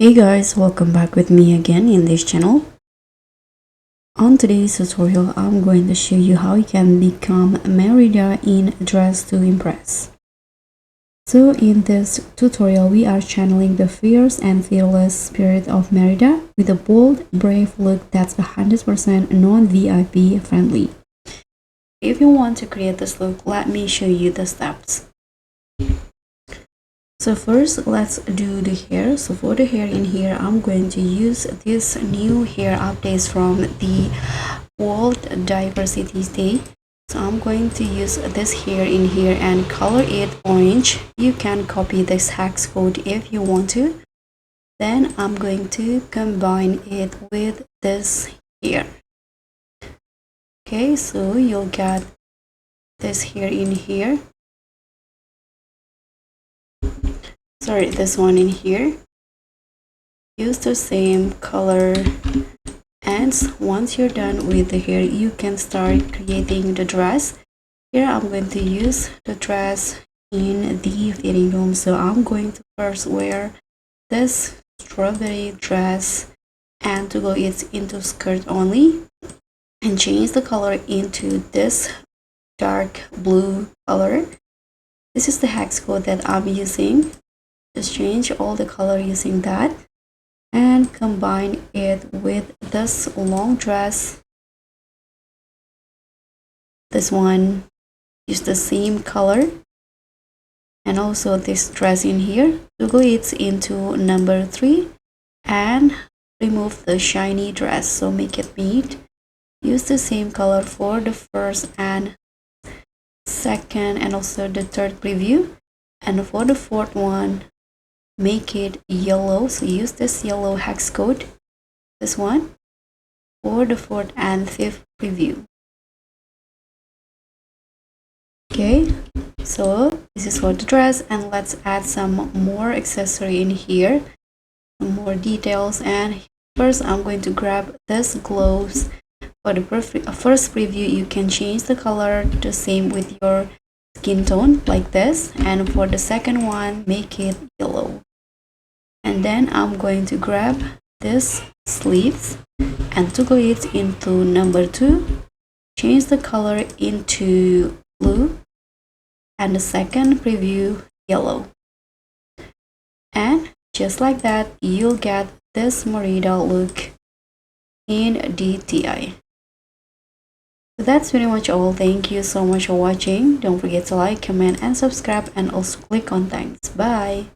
Hey guys, welcome back with me again in this channel. On today's tutorial, I'm going to show you how you can become Merida in Dress to Impress. So in this tutorial, we are channeling the fierce and fearless spirit of Merida with a bold, brave look that's 100% non-VIP friendly. If you want to create this look, let me show you the steps. So first, let's do the hair. So for the hair in here, I'm going to use this new hair updates from the World Diversity Day. So I'm going to use this hair in here and color it orange. You can copy this hex code if you want to. Then I'm going to combine it with this hair. Okay, so you'll get this hair in here. Sorry, this one in here. Use the same color, and once you're done with the hair, you can start creating the dress. Here I'm going to use the dress in the fitting room. So I'm going to first wear this strawberry dress, and to go it's into skirt only, and change the color into this dark blue color. This is the hex code that I'm using. Just change all the color using that and combine it with this long dress. This one, use the same color, and also this dress in here. Toggle it into number 3 and remove the shiny dress, so make it matte. Use the same color for the first and second and also the third preview, and for the fourth one, make it yellow. So use this yellow hex code, this one, for the fourth and fifth preview. Okay, so this is for the dress, and let's add some more accessory in here, some more details. And first I'm going to grab this gloves. For the first preview, you can change the color the same with your skin tone like this, and for the second one, make it yellow. And then I'm going to grab this sleeves and toggle it into number 2, change the color into blue, and the second preview yellow. And just like that, you'll get this Merida look in DTI. So that's pretty much all. Thank you so much for watching. Don't forget to like, comment, and subscribe, and also click on thanks. Bye.